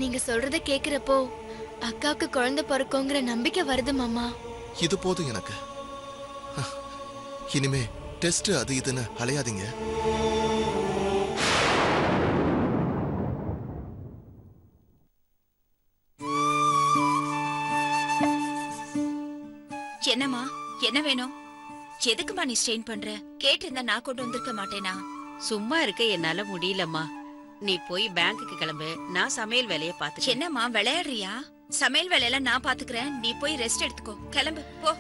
நீங்க சொல்றத கேக்குறப்போ அக்காவுக்கு குழந்தை பிறக்குங்கிற நம்பிக்கை வருது மாமா. இது போதும் எனக்கு. இனிமே டெஸ்ட் அது இதுன்னு அலையாதீங்க. என்னம்மா, என்ன வேணும்? எதுக்குமா நீ ஸ்ட்ரெயின் பண்ற? கேட்டிருந்தா நான் கொண்டு வந்திருக்க மாட்டேனா? சும்மா இருக்க என்னால முடியலம்மா. நீ போய் பேங்க்குக்கு கிளம்பு, நான் சமையல் வேலைய பாத்துக்கிறேன். என்னம்மா விளையாடுறியா? சமையல் வேலையெல்லாம் நான் பாத்துக்கிறேன், நீ போய் ரெஸ்ட் எடுத்துக்கோ. கிளம்பு போ.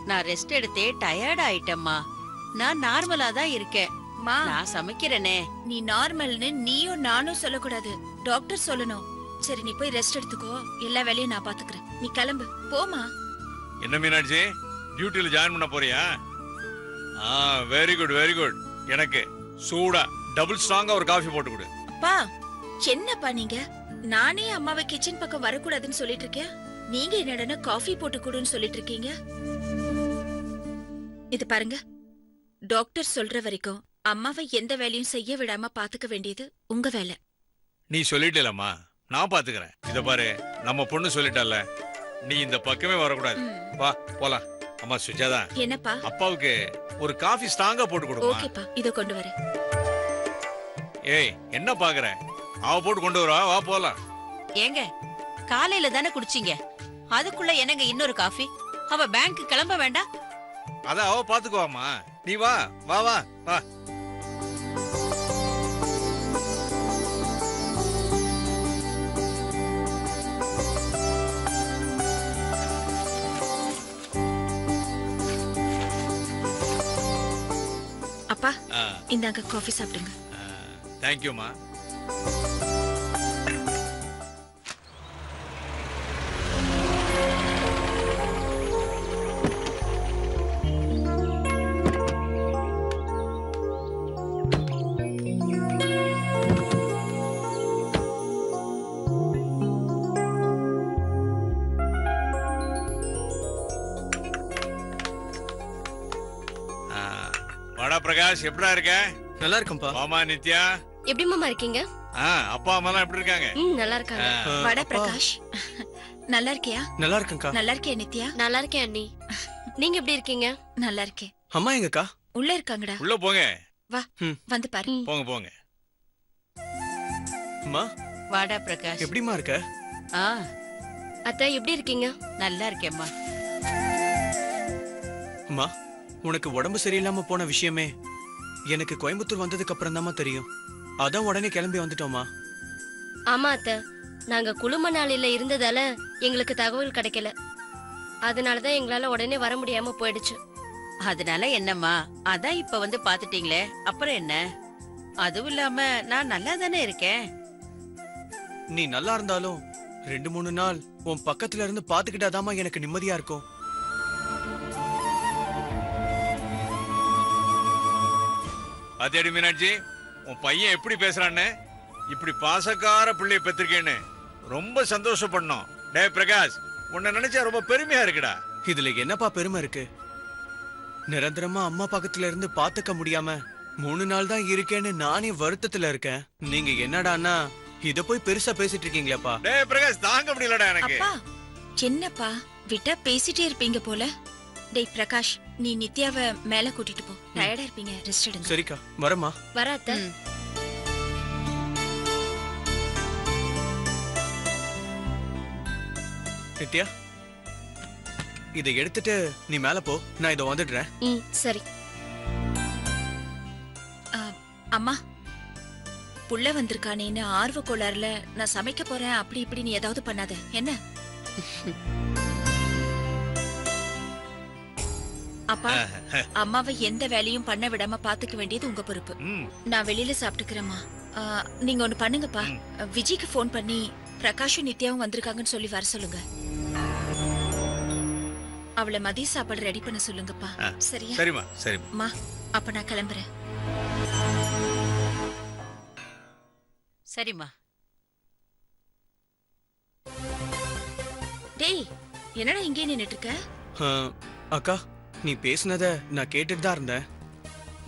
நான் ரெஸ்ட் எடுத்தே டயர்ட் ஆயிட்டம்மா. நான் நார்மலா தான் இருக்கேன். நான் சமைக்கிறேனே. நீ நார்மல்னு நீயும் நானும் சொல்லக்கூடாது, டாக்டர் சொல்லணும். சரி நீ போய் ரெஸ்ட் எடுத்துக்கோ, எல்லா வேலையும் நான் பாத்துக்கிறேன். நீ கிளம்பு போமா. என்ன மீனாட்சி, டியூட்டில ஜாயின் பண்ண போறியா? Very good very good. எனக்கு சூடா டபுள் ஸ்ட்ராங்கா ஒரு காஃபி போட்டு கொடு. அப்பா என்னப்பா நீங்க? நானே அம்மாவை கிச்சன் பக்கம் வரக்கூடாதுன்னு சொல்லிட்டு இருக்கேன், நீங்க என்னடா காஃபி போட்டு கொடுன்னு சொல்லிட்டு இருக்கீங்க. இது பாருங்க, டாக்டர் சொல்ற வரைக்கும் அம்மாவை எந்த வேலையும் செய்ய விடாம பாத்துக்க வேண்டியது உங்க வேலை. நீ சொல்லிட்டேலம்மா, நான் பாத்துக்கிறேன். இத பாரு, நம்ம பொண்ணு சொல்லிட்டால, நீ இந்த பக்கமே வரக்கூடாது. வா போலாம். அம்மா சுஜாதா, என்னப்பா? அப்பாவுக்கு ஒரு காஃபி ஸ்ட்ராங்கா போட்டு கொடுமா. ஓகேப்பா, இத கொண்டு வரேன். ஏய் என்ன பாக்குற, அவ போட்டு கொண்டு வரா. வா போலாம். ஏங்க, காலையில தானே குடிச்சீங்க, அதுக்குள்ள என்னங்க இன்னொரு காஃபி? அவ பேங்க் கிளம்ப வேண்டாம்? அத அவ பாத்துக்குவாமா, நீ வா வா வா வா. அப்பா இந்தாங்க காஃபி சாப்பிடுங்க. தேங்க்யூமா. வாடா பிரகாஷ், எப்படா இருக்க? நல்லா இருக்கேன்பா. மாமா நித்யா எப்படி மாமா இருக்கீங்க? அப்பா அம்மா எல்லாம் எப்படி இருக்காங்க? நல்லா இருக்காங்க. வாடா பிரகாஷ், நல்லா இருக்கியா? நல்லா இருக்கேன்க்கா. நல்லா இருக்கியா நித்யா? நல்லா இருக்கேன் அண்ணி. நீங்க எப்படி இருக்கீங்க? நல்லா இருக்கேன். அம்மா எங்கக்கா? உள்ள இருக்காங்கடா. உள்ள போங்க. வா வந்து பாரு. போங்க போங்க. அம்மா வாடா பிரகாஷ். எப்படிமா இருக்க? அத்தை எப்படி இருக்கீங்க? நல்லா இருக்கேம்மா. அம்மா, உனக்கு உடம்பு சரியில்லாம போன விஷயமே எனக்கு கோயம்புத்தூர் வந்ததுக்கு அப்புறம் தாமா தெரியும். அதான் உடனே கிளம்பி வந்துட்டோமா. ஆமா அத்தை, நாங்க குழுமநாளில இருந்ததால எங்களுக்கு தகவல் கிடைக்கல. அதனாலதான் எங்களால உடனே வர முடியாம போயிடுச்சு. அதனால என்னம்மா, அதான் இப்ப வந்து பாத்துட்டீங்களே, அப்புறம் என்ன? அதுவும் இல்லாம நான் நல்லா தானே இருக்கேன். நீ நல்லா இருந்தாலும் 2-3 நாள் உன் பக்கத்துல இருந்து பாத்துக்கிட்டாதாமா எனக்கு நிம்மதியா இருக்கும். அதேடி மீனாட்சி, உன் பையன் எப்படி பேசுறான்னு, இப்படி பாசக்கார பிள்ளைய பெற்றிருக்கேன்னு ரொம்ப சந்தோஷப்படணும். டேய் பிரகாஷ், உன்னை நினைச்சா ரொம்ப பெருமையா இருக்குடா. இதுல என்னப்பா பெருமை இருக்கு? நிரந்தரமா அம்மா பக்கத்துல இருந்து பாத்துக்க முடியாம 3 நாள் தான் இருக்கேன்னு நானே வருத்தத்துல இருக்கேன். நீங்க என்னடான்னா இத போய் பெருசா பேசிட்டு இருக்கீங்களேப்பா. டேய் பிரகாஷ், தாங்க முடியலடா எனக்கு. அப்பா என்னப்பா விட்டா பேசிட்டே இருப்பீங்க போல. டேய் பிரகாஷ், நீ நித்யாவை மேல கூட்டிட்டு போ. டயர்டா இருப்பீங்க, ரெஸ்ட் எடுங்க. சரிக்கா, வரமா. வர அத்தை. நித்யா, இதை எடுத்துட்டு நீ மேல போ, நான் இத வந்துடுறேன். சரி. அம்மா, புள்ள வந்திருக்கானேன்னு ஆர்வ கோளாறுல நான் சமைக்க போறேன் அப்படி இப்படி நீ ஏதாவது பண்ணாத என்ன? அப்பா, அம்மாவை எந்த வேலையும் பண்ண விடாம பாத்துக்க வேண்டியது உங்க பொறுப்பு. நான் வெளியில சாப்பிட்டுக்கிறேம்மா. நீங்க ஒண்ணு பண்ணுங்கப்பா, விஜய்க்கு போன் பண்ணி பிரகாஷும் நித்யாவும் வந்திருக்காங்கன்னு சொல்லி வர சொல்லுங்க. அவளை மதிய சாப்பாடு ரெடி பண்ண சொல்லுங்கப்பா. சரியா? சரிமா சரிமா. அப்ப நான் கிளம்புறேன். சரிம்மா. டேய், என்னடா இங்கே நின்னுட்டு இருக்க? அக்கா, நீ பேசுனத நான் கேட்டுட்டு தான் இருந்தேன்.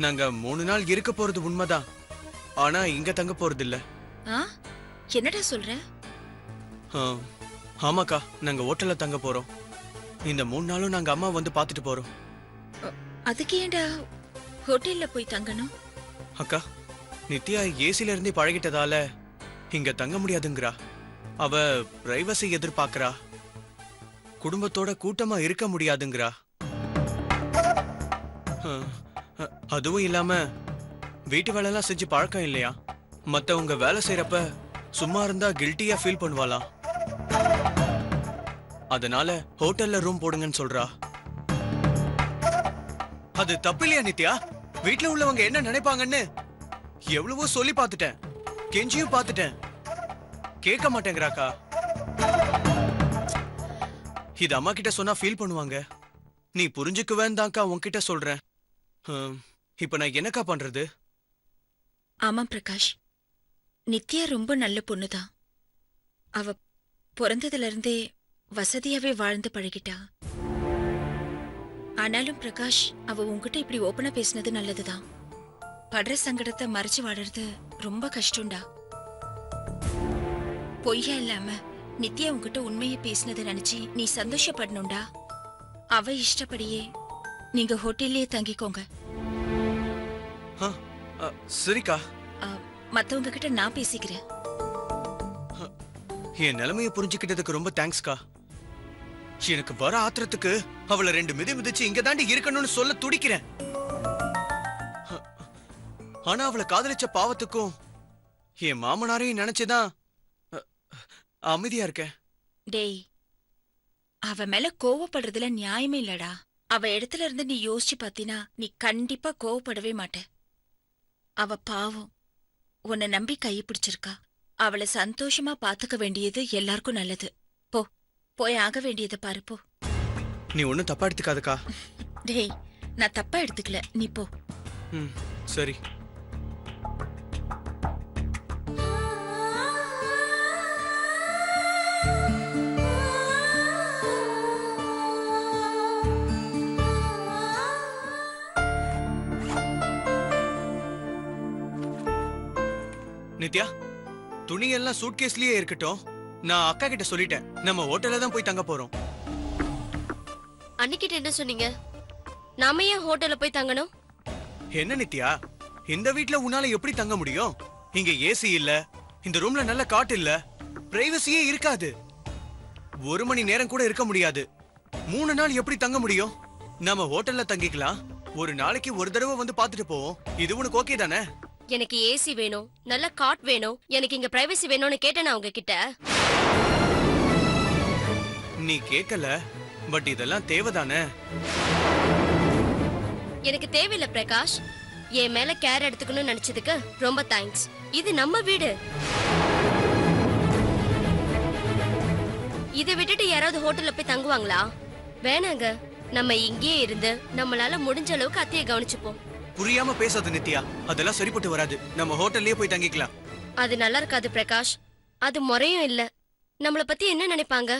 நாங்க 3 நாள் இருக்க போறது உண்மைதான், ஆனா இங்க தங்க போறது இல்ல. என்னடா சொல்ற? ஆ, ஆமாக்கா நாங்க ஹோட்டல்ல தங்க போறோம். இந்த 3 நாளும் நாங்க அம்மா வந்து பார்த்துட்டு போறோம். அதுக்கு ஏன்டா ஹோட்டல்ல போய் தங்கணும்? அக்கா நித்யா ஏசில இருந்தே பழகிட்டதால இங்க தங்க முடியாதுங்கிறா. அவ பிரைவசி எதிர்பார்க்கறா. குடும்பத்தோட கூட்டமா இருக்க முடியாதுங்கிறா. அதுவும் இல்லாம வீட்டு வேலைலாம் செஞ்சு பழக்கம் இல்லையா. மத்தவங்க வேலை செய்யறப்ப சும்மா இருந்தா கில்ட்டியா ஃபீல் பண்ணுவாளாம். அதனால ஹோட்டல்ல ரூம் போடுங்கன்னு சொல்றா. அது தப்பு இல்லையா நித்யா? வீட்டுல உள்ளவங்க என்ன நினைப்பாங்கன்னு எவ்வளவோ சொல்லி பார்த்துட்டேன், கெஞ்சியும் பார்த்துட்டேன், கேட்க மாட்டேங்கிறாக்கா. இது அம்மா கிட்ட சொன்னா ஃபீல் பண்ணுவாங்க. நீ புரிஞ்சுக்குவேன்தான்க்கா உன்கிட்ட சொல்றேன். இப்ப நான் என்னக்கா பண்றது? ஆமா பிரகாஷ், நித்யா ரொம்ப நல்ல பொண்ணுதான். அவ பிறந்ததுல இருந்தே வசதியாவே வாழ்ந்து பழகிட்டா. ஆனாலும் பிரகாஷ், அவ உன்கிட்ட இப்படி ஓபனா பேசினது நல்லதுதான். படுற சங்கடத்தை மறைச்சு வாடுறது ரொம்ப கஷ்டம்டா. பொய்யா இல்லாம நித்யா உன்கிட்ட உண்மையை பேசினதை நினைச்சு நீ சந்தோஷப்படணும்டா. அவ இஷ்டப்படியே நீங்க ஹோட்டல்லே தங்கிக்கோங்க. சரிக்கா. மத்தவங்க கிட்ட நான் பேசிக்கிறேன். என் நிலைமையை புரிஞ்சுக்கிட்டதுக்கு ரொம்ப தேங்க்ஸ்க்கா. எனக்கு வர ஆத்திரத்துக்கு அவளை 2 மிதி மிதிச்சு இங்க தாண்டி இருக்கணும்னு சொல்ல துடிக்கிறேன். ஆனா அவளை காதலிச்ச பாவத்துக்கும் என் மாமனாரையும் நினைச்சுதான் அமைதியா இருக்கேன். டேய், அவ மேல கோவப்படுறதுல நியாயமே இல்லடா. அவ இடத்துல இருந்து நீ யோசிச்சு பாத்தினா நீ கண்டிப்பா கோவப்படவே மாட்ட. அவ பாவம், உன்னை நம்பி கையை பிடிச்சிருக்கா. அவளை சந்தோஷமா பாத்துக்க வேண்டியது எல்லாருக்கும் நல்லது. போ, போய் ஆக வேண்டியதை பாரு போ. நீ ஒன்னும் தப்பா எடுத்துக்காதக்கா. டேய், நான் தப்பா எடுத்துக்கல, நீ போ. சரி. நித்யா, துணியெல்லாம் சூட்கேஸ்லயே இருக்கட்டும். நான் அக்கா கிட்ட சொல்லிட்டேன், நம்ம ஹோட்டல்ல தான் போய் தங்க போறோம். அன்னிக்கிட்ட என்ன சொன்னீங்க? நாம ஏன் ஹோட்டல்ல போய் தங்கணும்? என்ன நித்யா, இந்த வீட்ல உன்னால எப்படி தங்க முடியும்? இங்க ஏசி இல்ல, இந்த ரூம்ல நல்ல காட் இல்ல, பிரைவசியே இருக்காது. 1 மணி நேரம் கூட இருக்க முடியாது. 3 நாள் எப்படி தங்க முடியும்? நாம ஹோட்டல்ல தங்கிக்கலாம். ஒரு நாளைக்கு ஒரு தடவை வந்து பாத்துட்டு போவோம். இது உனக்கு ஓகே தானே? எனக்கு ஏசி வேணும், நல்ல காட் வேணும், எனக்கு இங்க பிரைவசி வேணும்னு கேட்டேனா உங்ககிட்ட? நீ கேட்கல, பட் இதெல்லாம் தேவைதானே? எனக்கு தேவையில்ல பிரகாஷ். என் மேல கேர் எடுத்துக்கணும்னு நினைச்சதுக்கு ரொம்ப தேங்க்ஸ். இது நம்ம வீடு. இதை விட்டுட்டு யாராவது ஹோட்டல்ல போய் தங்குவாங்களா? வேணாங்க. நம்ம இங்கேயே இருந்து நம்மளால முடிஞ்ச அளவுக்கு அத்தையை கவனிச்சுப்போம். புரியாம பேசாத நித்யா, அதெல்லாம் சரிப்பட்டு வராது. நம்ம ஹோட்டல்லயே போய் தங்கிக்கலாம். அது நல்லா இருக்காது பிரகாஷ். அது முறையும் இல்ல. நம்மள பத்தி என்ன நினைப்பாங்க?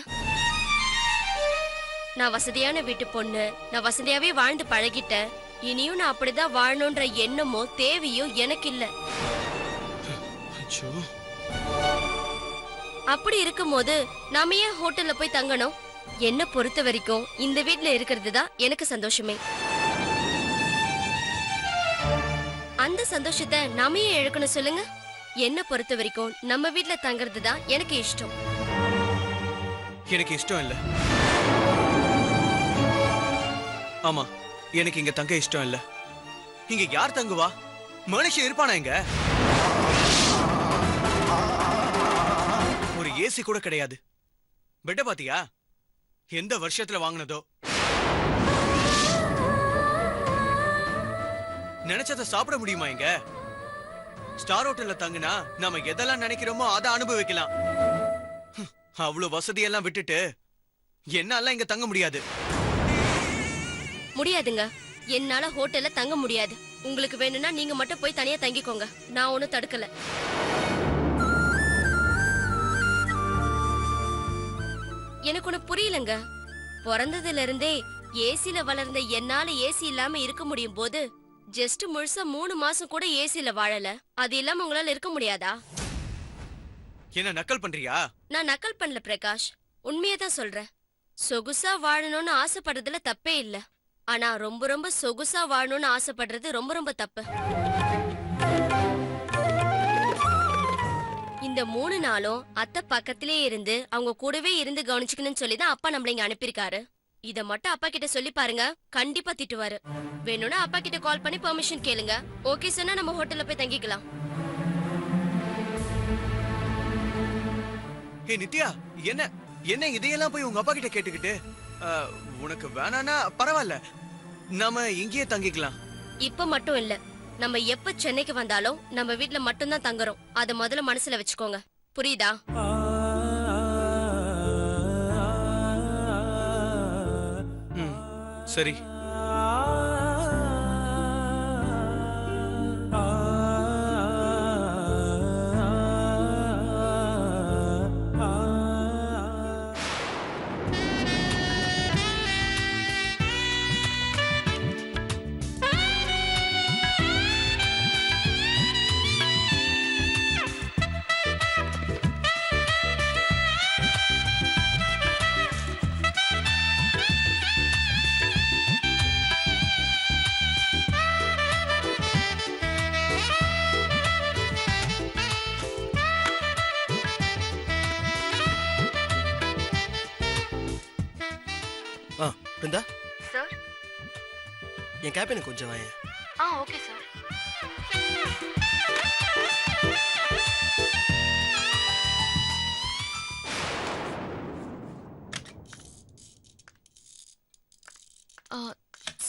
நான் வசதியான வீட்டு பொண்ணு, நான் வசதியாவே வாழ்ந்து பழகிட்டேன். இனியும் நான் அப்படிதான் வாழணும்ன்ற எண்ணமோ தேவையோ எனக்கு இல்ல. அப்படி இருக்கும்போது நாம ஏன் ஹோட்டல்ல போய் தங்கணும்? என்ன பொறுத்த வரைக்கும் இந்த வீட்ல இருக்கிறது தான் எனக்கு சந்தோஷமே. அந்த சந்தோஷத்தை நாம ஏன் இழக்கணும் சொல்லுங்க? என்ன பொறுத்த வரைக்கும் நம்ம வீட்ல தங்குறது தான் எனக்கு இஷ்டம். எனக்கு இஷ்டம் இல்ல. ஆமா, எனக்கு இங்க தங்க இஷ்டம் இல்ல. இங்க யார் தங்குவா? மனுஷன் இருப்பானா இங்க? ஒரு ஏசி கூட கிடையாது. பெட்ட பாத்தியா? எந்த வருஷத்துல வாங்கினதோ. நினைச்சத சாப்பிட முடியுமா இங்க? ஸ்டார் ஹோட்டல்ல தங்குனா நாம எதெல்லாம் நினைக்கிறோமோ அதை அனுபவிக்கலாம். அவ்வளவு வசதியெல்லாம் விட்டுட்டு என்னால இங்க தங்க முடியாது. முடியாதுங்க. என்னால ஹோட்டல்ல தங்க முடியாது. உங்களுக்கு வேணும்னா நீங்க மட்டும் போய் தனியா தங்கிக்கோங்க. நான் ஒன்னும் தடுக்கல. எனக்கு ஒண்ணு புரியலங்க. பிறந்ததுல இருந்தே ஏசில வளர்ந்த என்னால ஏசி இல்லாம இருக்க முடியும் போது ஜஸ்ட் முழுசா 3 மாசம் கூட ஏசில வாழல. அது இல்லாம உங்களால இருக்க முடியாதா? என்ன நக்கல் பண்றியா? நான் நக்கல் பண்ணல பிரகாஷ், உண்மையை தான் சொல்றேன். சொகுசா வாழணும்னு ஆசைப்படுறதுல தப்பே இல்ல. ஆனா ரொம்ப ரொம்ப சொகுசா வாழணும்னு ஆசைப்படுறது ரொம்ப ரொம்ப தப்பு. இந்த 3 நாளும் அத்தை பக்கத்திலே இருந்து அவங்க கூடவே இருந்து கவனிச்சுக்கணும்னு சொல்லி தான் அப்பா நம்மள இங்க அனுப்பியிருக்காரு. இத மட்டும் அப்பா கிட்ட சொல்லி பாருங்க, கண்டிப்பா திட்டுவாரு. வேணும்னா அப்பா கிட்ட கால் பண்ணி பெர்மிஷன் கேளுங்க. ஓகே சொன்னா நம்ம ஹோட்டல்ல போய் தங்கிக்கலாம். ஹே நித்யா, என்ன என்ன இதையெல்லாம் போய் உங்க அப்பா கிட்ட கேட்டுக்கிட்டு? உனக்கு வேணானா பரவாயில்ல, நாம இங்கேயே தங்கிக்கலாம். இப்ப மட்டும் இல்ல, நம்ம எப்ப சென்னைக்கு வந்தாலும் நம்ம வீட்ல மட்டும்தான் தங்குறோம். அத முதல்ல மனசுல வச்சுக்கோங்க, புரியுதா? சரி. பிருந்தா, சார். என் கேபினுக்கு கொஞ்சம் வாங்க. Okay sir.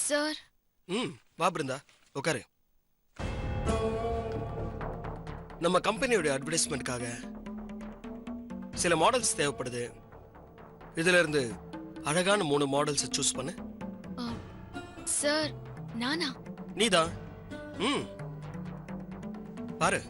சார். வா பிருந்தா, உட்காரு. நம்ம கம்பெனியோட அட்வர்டைஸ்மெண்ட்காக சில மாடல்ஸ் தேவைப்படுது. இதுல இருந்து அழகான 3 மாடல்ஸ் சூஸ் பண்ணு. சார், நானா? நீதான். பாரு.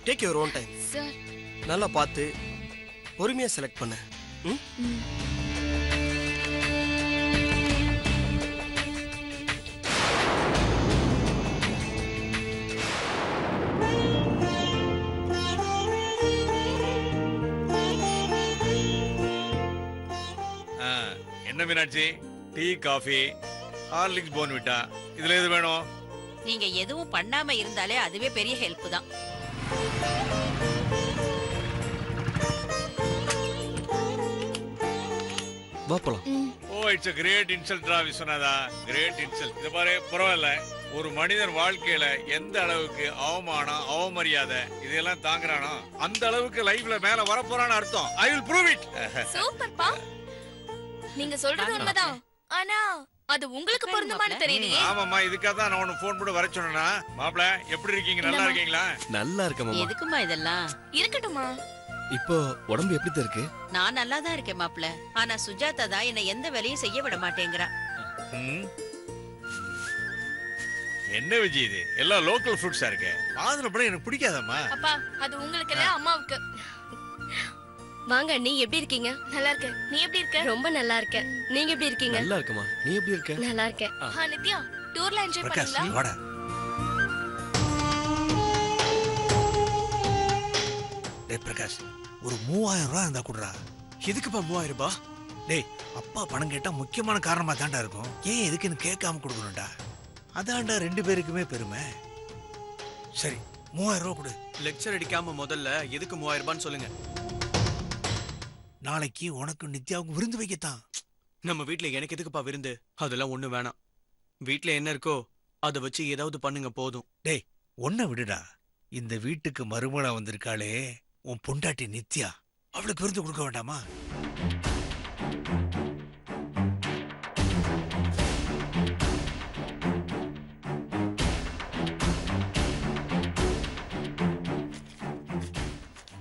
Take your own time. Sir. நல்லா பார்த்து பொறுமையா செலக்ட் பண்ணு. என்ன Meenakshi, tea, coffee, Horlicks, Bournvita, இதுல எது வேணும்? நீங்க எதுவும் பண்ணாம இருந்தாலே அதுவே பெரிய ஹெல்ப் தான். வா போலாம். Oh, it's a great insult ரா விஸ்வநாதா, great insult. இது பாரு, பரவாயில்ல, ஒரு மனிதன் வாழ்க்கையில எந்த அளவுக்கு அவமானம், அவமரியாதை இதெல்லாம் தாங்குறானோ அந்த அளவுக்கு லைஃப்ல மேல வரப்போறான்னு அர்த்தம். I will prove it. Super பா. நீங்க சொல்றது உண்மைதான். ஆனா அது உங்களுக்கு பொருந்துமான்னு தெரியலையே. ஆமாமா, இதுக்காக தான் நான் உனக்கு ஃபோன் போட்டு வர சொன்னேனா. மாப்ள, எப்படி இருக்கீங்க? நல்லா இருக்கீங்களா? நல்லா இருக்க மாமா. எதுக்குமா இதெல்லாம்? இருக்கட்டுமா. இப்போ உடம்பு எப்படி இருக்கு? நான் நல்லா தான் இருக்கேன் மாப்ள. ஆனா சுஜாதா தான் என்ன எந்த வேலையும் செய்ய விட மாட்டேங்கிறா. என்ன விஜய் இது? எல்லாம் லோக்கல் ஃப்ரூட்ஸா இருக்கு. மாதுளம்பழம் எனக்கு பிடிக்காதம்மா. அப்பா, அது உங்களுக்கு இல்ல, அம்மாவுக்கு. வாங்க, நீ எப்படி இருக்கீங்க? நல்லா இருக்கேன். நீ எப்படி இருக்க? ரொம்ப நல்லா இருக்கேன். நீங்க எப்படி இருக்கீங்க? நல்லா இருக்கமா. நீ எப்படி இருக்க? நல்லா இருக்கேன். நித்யா, டூர்ல என்ஜாய் பண்ணீங்களா? வாடா. டேய் பிரகாஷ், ஒரு 3000 ரூபாய் இருந்தா கொடுறா. எதுக்குப்பா 3000 ரூபாய்? டேய், அப்பா பணம் கேட்டா முக்கியமான காரணமா தாண்டா இருக்கும். ஏன் எதுக்குன்னு கேட்காம கொடுக்கணும்டா. அதான்டா 2 பேருக்குமே பெருமை. சரி, 3000 ரூபாய் கொடு. லெக்சர் அடிக்காம முதல்ல எதுக்கு 3000 ரூபான்னு சொல்லுங்க. நாளைக்கு உனக்கு நித்யாவுக்கு விருந்து வைக்கத்தான். நம்ம வீட்ல எனக்கு எதுக்குப்பா விருந்து? அதெல்லாம் ஒண்ணு வேணாம். வீட்ல என்ன இருக்கோ அதை வச்சு ஏதாவது பண்ணுங்க போதும். டேய், ஒன்ன விடுடா. இந்த வீட்டுக்கு மருமகளா வந்திருக்காளே உன் பொண்டாட்டி நித்யா, அவளுக்கு விருந்து கொடுக்க வேண்டாமா?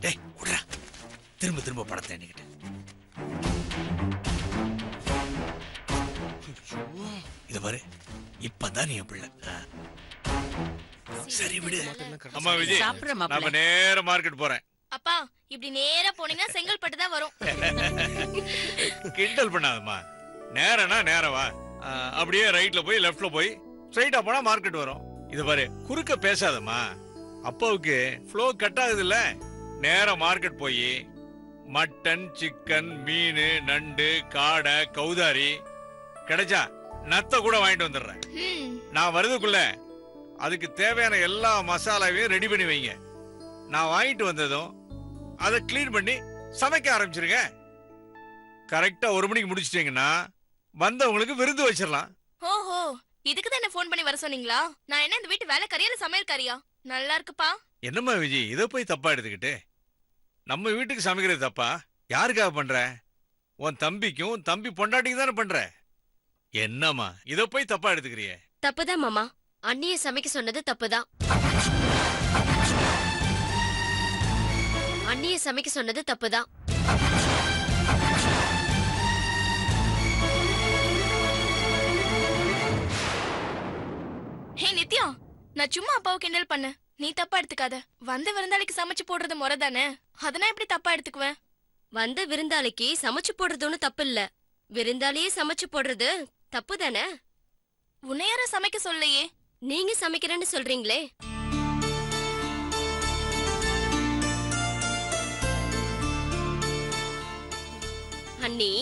டேய் விடுறா, திரும்ப திரும்ப படத்தை எண்ணிக்கிட்டு. இத பாரு, இப்பதான் நீ என் பிள்ளை. சரி விடு. அம்மா விஜய், சாப்பிடுற நம்ம மாப்பிள்ளை. நேர மார்க்கெட் போறேன். அப்பா இப்படி நேரா போனீங்கன்னா செங்கல்பட்டு தான் வரும். கிண்டல் பண்ணாதம்மா. நேரனா நேரவா, அப்படியே ரைட்ல போய் லெஃப்ட்ல போய் ஸ்ட்ரைட்டா போனா மார்க்கெட் வரும். இது பாரு, குறுக்க பேசாதம்மா. அப்பாவுக்கு ஃப்ளோ கட் ஆகுது இல்ல. நேரா மார்க்கெட் போய் மட்டன், சிக்கன், மீன், நண்டு, காடை, கௌதாரி கிடைச்சா நத்த கூட வாங்கிட்டு வந்துடுறேன். நான் வரதுக்குள்ள அதுக்கு தேவையான எல்லா மசாலாவையும் ரெடி பண்ணி வைங்க. நான் வாங்கிட்டு வந்ததும் அதை கிளீன் பண்ணி சமைக்க ஆரம்பிச்சிருங்க. கரெக்டா 1 மணிக்கு முடிச்சிட்டீங்கன்னா வந்தவங்களுக்கு விருந்து வச்சிடலாம். ஓஹோ, இதுக்கு தான் என்ன ஃபோன் பண்ணி வர சொன்னீங்களா? நான் என்ன இந்த வீட்டு வேலைக்காரியா இல்ல சமையல்காரியா? நல்லா இருக்குப்பா. என்னம்மா விஜய், இதை போய் தப்பா எடுத்துக்கிட்டு? நம்ம வீட்டுக்கு சமைக்கிறது தப்பா? யாருக்காக பண்ற? உன் தம்பிக்கும் தம்பி பொண்டாட்டிக்கு தானே பண்ற. என்னம்மா இதை போய் தப்பா எடுத்துக்கிறிய? தப்புதான் மாமா. அண்ணிய சமைக்க சொன்னது தப்புதான். அண்ணிய சமைக்க சொன்னது தப்புதான். ஹே நித்யா, நான் சும்மா அப்பாவை கிண்டல் பண்ண. நீ தப்பா எடுத்துக்காத. வந்த விருந்தாளிக்கு சமைச்சு போடுறது முறை தானே. அதனா எப்படி தப்பா எடுத்துக்குவேன்? வந்த விருந்தாளிக்கு சமைச்சு போடுறது ஒன்னும் தப்பு இல்ல. விருந்தாளியே சமைச்சு போடுறது தப்பு தானே. உன்னை யாரும் சமைக்க சொல்லலையே. நீங்க சமைக்கிறேன்னு சொல்றீங்களே. அண்ணி,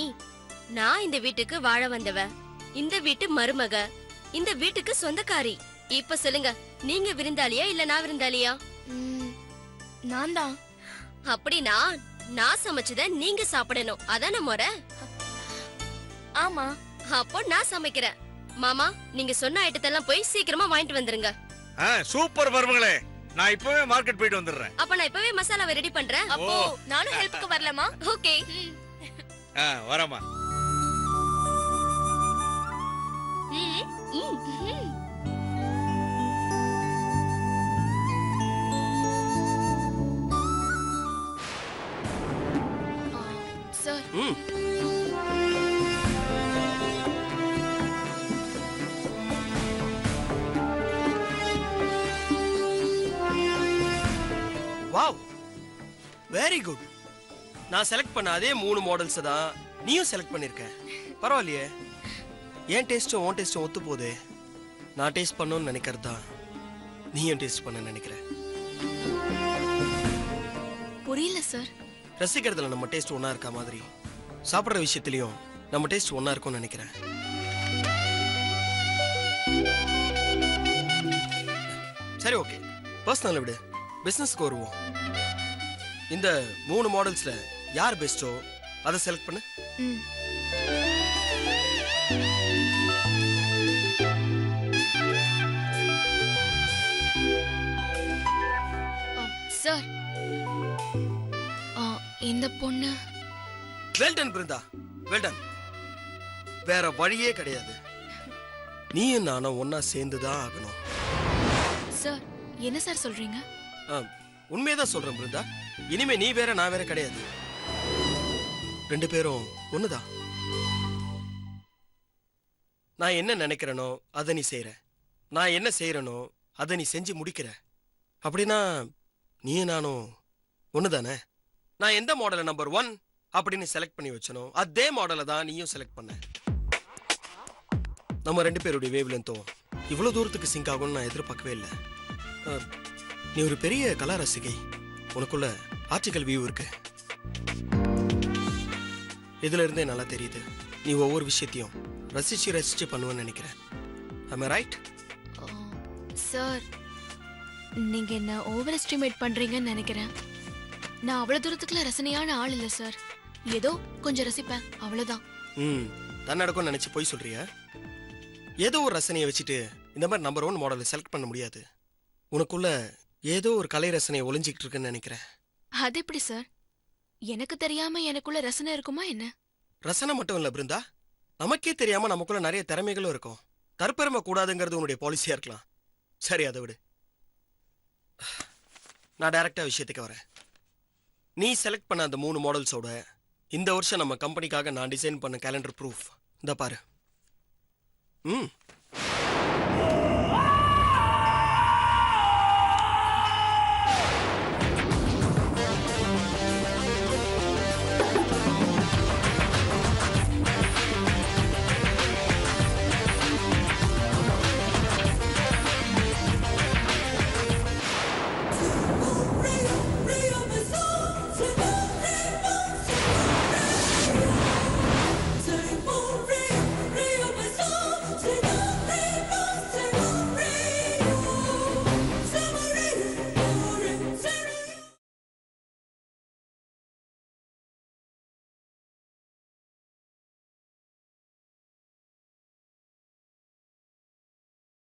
நான் இந்த வீட்டுக்கு வாழ வந்தவ, இந்த வீட்டு மருமக, இந்த வீட்டுக்கு சொந்தக்காரி. இப்ப சொல்லுங்க, நீங்க விருந்தாளியா இல்ல நான் விருந்தாளியா? நான் தான். அப்படின்னா நான் சமைச்சத நீங்க சாப்பிடணும், அதான முறை? ஆமா. அப்போ நான் சமைக்கிறேன். மாமா, நீங்க சொன்ன ஐட்டத்தெல்லாம் போய் சீக்கிரமா வாங்கிட்டு வந்துருங்க. சூப்பர் மருமகளே, நான் இப்பவே மார்க்கெட் போயிட்டு வந்துடுறேன். அப்ப நான் இப்பவே மசாலாவை ரெடி பண்றேன். அப்போ நானும் ஹெல்ப்புக்கு வரலாமா? ஓகே. வரமா. Sir, wow, very good. நான் செலக்ட் பண்ண அதே 3 மாடல்ஸ் தான் நீயும் செலக்ட் பண்ணிருக்க. பரவாயில்லையே, என் டேஸ்டும் உன் டேஸ்டும் ஒத்து போதே. நான் டேஸ்ட் பண்ணணும்னு நினைக்கிறது தான் நீயும் டேஸ்ட் பண்ண நினைக்கிற. புரியல சார். ரசிக்கிறதுல நம்ம டேஸ்ட் ஒன்னா இருக்க மாதிரி சாப்பிட்ற விஷயத்திலையும் நம்ம டேஸ்ட் ஒன்னா இருக்கும்னு நினைக்கிறேன். சரி, ஓகே, பர்சனல் விடு, பிசினஸ்க்கு வருவோம். இந்த 3 மாடல்ஸ்ல யார் பெஸ்டோ அதை செலக்ட் பண்ணு. சார், இந்த பொண்ணு. Well done Brinda, well done. வேற வழியே கிடையாது. நீயும் நானும் ஒன்னா சேர்ந்துதான் ஆகணும். சார், என்ன சார் சொல்றீங்க? உண்மையதான் சொல்றேன் பிருந்தா. இனிமே நீ வேற நான் வேற கிடையாது. 2 பேரும் ஒண்ணுதான். நான் என்ன நினைக்கிறேனோ அதை நீ செய்யற, நான் என்ன செய்யறனோ அதை நீ செஞ்சு முடிக்கிற. அப்படின்னா நீயும் நானும் ஒண்ணுதானே. நான் எந்த மாடலை நம்பர் 1 அப்படின்னு செலக்ட் பண்ணி வச்சனோ அதே மாடலை தான் நீயும் செலக்ட் பண்ண. நம்ம 2 பேருடைய வேவ் லென்த்தும் இவ்வளவு தூரத்துக்கு சிங்க் ஆகும்னு நான் எதிர்பார்க்கவே இல்லை. நீ ஒரு பெரிய கலா ரசிகை. உனக்குள்ள ஆர்டிகல் வியூ இருக்கு. இதுல இருந்தே நல்லா தெரியுது நீ ஒவ்வொரு விஷயத்தையும் ரசிச்சு பண்ணுவேன்னு நினைக்கிறேன். am I right? சார், நீங்க என்ன ஓவர் எஸ்டிமேட் பண்றீங்கன்னு நினைக்கிறேன். நான் அவ்வளவு தூரத்துக்குள்ள ரசனையான ஆள் இல்ல சார். ஏதோ கொஞ்சம் ரசிப்பேன், அவ்வளவுதான். தன்னடக்கம் நினைச்சு போய் சொல்றியா? ஏதோ ஒரு ரசனையை வச்சுட்டு இந்த மாதிரி நம்பர் 1 மாடலை செலக்ட் பண்ண முடியாது. உனக்குள்ள ஏதோ ஒரு கலை ரசனையை ஒளிஞ்சிக்கிட்டு இருக்குன்னு நினைக்கிறேன். அது எப்படி சார்? எனக்கு தெரியாம எனக்குள்ள ரசனை இருக்குமா என்ன? ரசனை மட்டும் இல்ல பிருந்தா, நமக்கே தெரியாம நமக்குள்ள நிறைய திறமைகளும் இருக்கும். தற்பெருமை கூடாதுங்கிறது உன்னுடைய பாலிசியா இருக்கலாம். சரி, அதை விடு. நான் டைரக்டா விஷயத்துக்கு வரேன். நீ செலக்ட் பண்ண அந்த 3 மாடல்ஸோட இந்த வருஷம் நம்ம கம்பெனிக்காக நான் டிசைன் பண்ண கேலண்டர் ப்ரூஃப் இந்த பாரு.